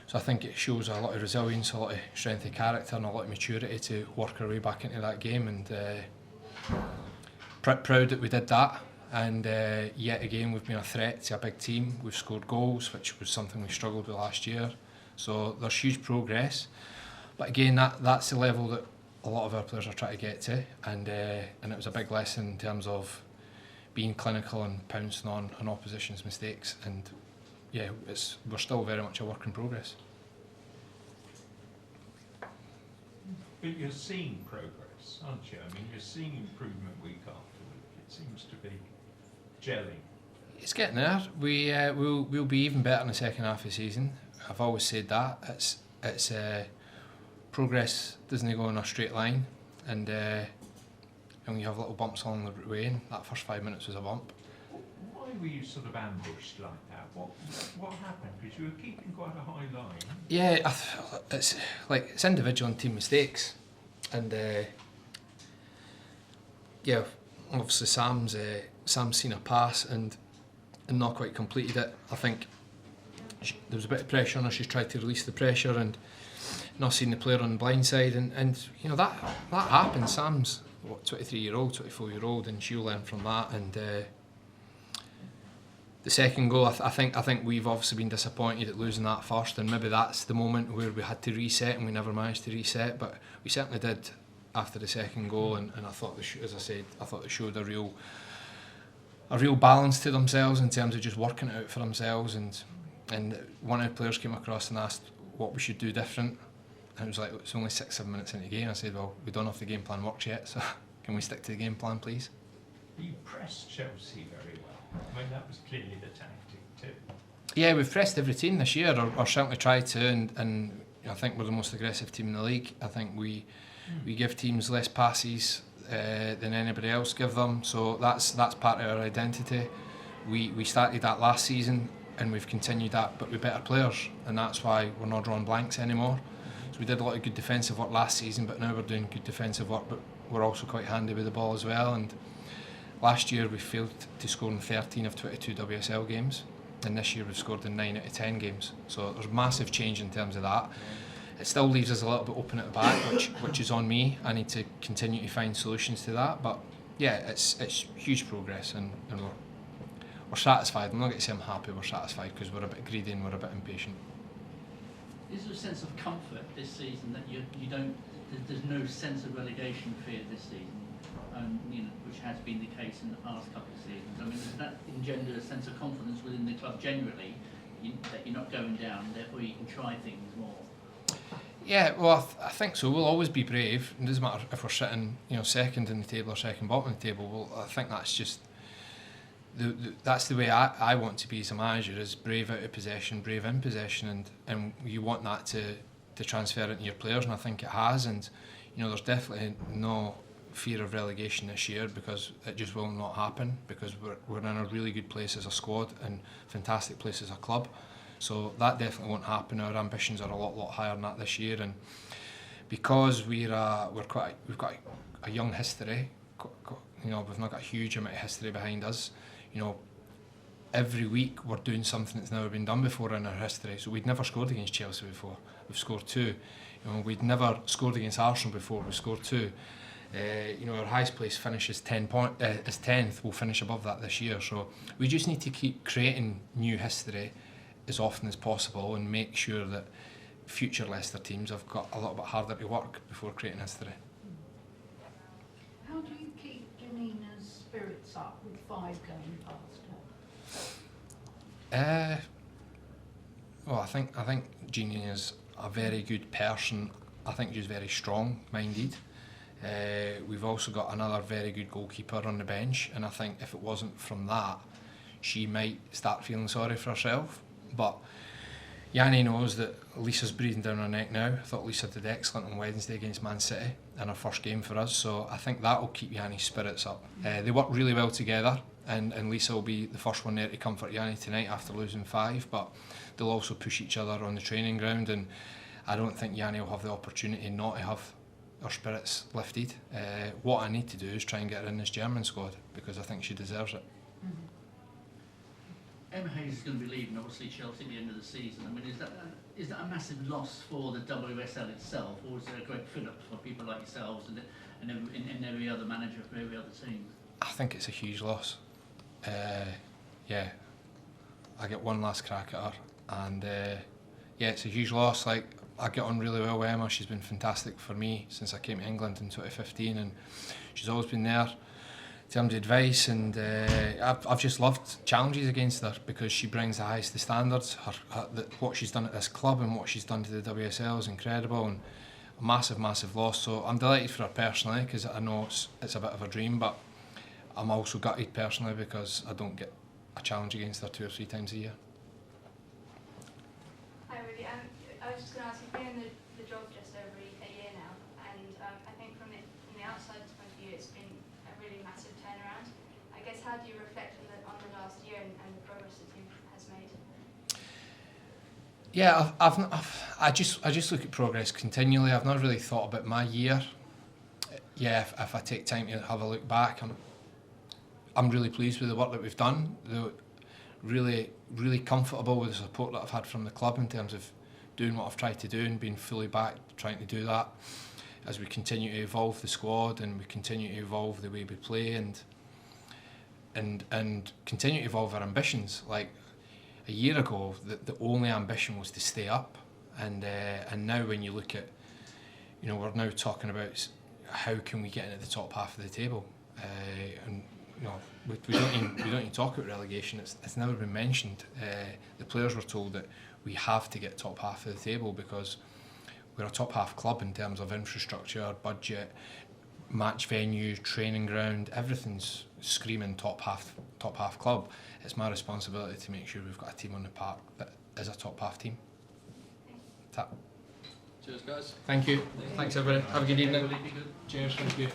So I think it shows a lot of resilience, a lot of strength of character and a lot of maturity to work our way back into that game, and proud that we did that. And yet again we've been a threat to a big team. We've scored goals, which was something we struggled with last year. So there's huge progress. But again, that's the level that a lot of our players are trying to get to, and it was a big lesson in terms of being clinical and pouncing on an opposition's mistakes. And yeah, we're still very much a work in progress. But you're seeing progress, aren't you? I mean, you're seeing improvement week after week. It seems to be gelling. It's getting there. We'll be even better in the second half of the season. I've always said that. It's progress doesn't go in a straight line, and when you have little bumps along the way, and that first 5 minutes was a bump. Why were you sort of ambushed like that? What happened? Because you were keeping quite a high line. Yeah, it's individual and team mistakes, and yeah, obviously Sam's seen a pass and not quite completed it. I think there was a bit of pressure on her. She's tried to release the pressure and not seen the player on the blind side, and you know that happens. Sam's 23-year-old, 24-year-old, and she'll learn from that. And the second goal, I think we've obviously been disappointed at losing that first, and maybe that's the moment where we had to reset, and we never managed to reset. But we certainly did after the second goal, and I thought, as I said, I thought they showed a real balance to themselves in terms of just working it out for themselves. And one of the players came across and asked what we should do different. And it was like, it's only 6-7 minutes into the game. I said, well, we don't know if the game plan works yet, so can we stick to the game plan, please? You pressed Chelsea very well. I mean, that was clearly the tactic too. Yeah, we've pressed every team this year, or certainly tried to, and I think we're the most aggressive team in the league. I think we give teams less passes than anybody else give them, so that's part of our identity. We started that last season, and we've continued that, but with better players, and that's why we're not drawing blanks anymore. So we did a lot of good defensive work last season, but now we're doing good defensive work, but we're also quite handy with the ball as well. And last year we failed to score in 13 of 22 WSL games, and this year we've scored in 9 out of 10 games. So there's massive change in terms of that. It still leaves us a little bit open at the back, which is on me. I need to continue to find solutions to that. But yeah, it's huge progress, and we're satisfied. I'm not going to say I'm happy, we're satisfied, because we're a bit greedy and we're a bit impatient. Is there a sense of comfort this season that you don't? There's no sense of relegation fear this season, which has been the case in the past couple of seasons. I mean, does that engender a sense of confidence within the club generally that you're not going down, and therefore you can try things more? Yeah, well, I think so. We'll always be brave. It doesn't matter if we're sitting, second in the table or second bottom of the table. Well, I think that's just that's the way I want to be as a manager, is brave out of possession, brave in possession, and you want that to transfer into your players, and I think it has. And there's definitely no fear of relegation this year, because it just will not happen, because we're in a really good place as a squad and fantastic place as a club. So that definitely won't happen. Our ambitions are a lot higher than that this year, and because we've got a young history, we've not got a huge amount of history behind us. Every week we're doing something that's never been done before in our history. So we'd never scored against Chelsea before. We've scored 2. We'd never scored against Arsenal before. We've scored 2. Our highest place finish is 10th. We'll finish above that this year. So we just need to keep creating new history as often as possible, and make sure that future Leicester teams have got a little bit harder to work before creating history. How do you keep Janina's spirits up with 5 going past her? Well, I think Janina is a very good person. I think she's very strong-minded. We've also got another very good goalkeeper on the bench, and I think if it wasn't from that, she might start feeling sorry for herself. But Yanni knows that Lisa's breathing down her neck now. I thought Lisa did excellent on Wednesday against Man City in her first game for us, so I think that will keep Yanni's spirits up. They work really well together, and Lisa will be the first one there to comfort Yanni tonight after losing 5, but they'll also push each other on the training ground, and I don't think Yanni will have the opportunity not to have her spirits lifted. What I need to do is try and get her in this German squad, because I think she deserves it. Emma Hayes is going to be leaving, obviously, Chelsea at the end of the season. I mean, is that a massive loss for the WSL itself, or is it a great fill-up for people like yourselves and every other manager for every other team? I think it's a huge loss. Yeah, I get one last crack at her, and yeah, it's a huge loss. Like, I get on really well with Emma. She's been fantastic for me since I came to England in 2015, and she's always been there in terms of advice, and I've just loved challenges against her because she brings the highest of standards. What she's done at this club and what she's done to the WSL is incredible, and a massive loss. So I'm delighted for her personally, because I know it's a bit of a dream, but I'm also gutted personally because I don't get a challenge against her 2 or 3 times a year. Hi Willie, I was just going to ask, you've been in the job just over a year now, and I think from the outsider's point of view it's been a really massive turnaround. I guess, how do you reflect on the last year and the progress the team has made? Yeah, I just look at progress continually. I've not really thought about my year. Yeah, if I take time to have a look back, I'm really pleased with the work that we've done. Really comfortable with the support that I've had from the club in terms of doing what I've tried to do and being fully backed, trying to do that as we continue to evolve the squad and we continue to evolve the way we play and continue to evolve our ambitions. Like, a year ago, the only ambition was to stay up, and now when you look at, we're now talking about how can we get into the top half of the table, and we don't even talk about relegation. It's never been mentioned. The players were told that we have to get top half of the table because we're a top half club in terms of infrastructure, budget, match venue, training ground. Everything's screaming top half club. It's my responsibility to make sure we've got a team on the park that is a top half team. Tap. Cheers, guys. Thank you. Thanks everybody. Have a good evening. Will it be good? Cheers. Thank you.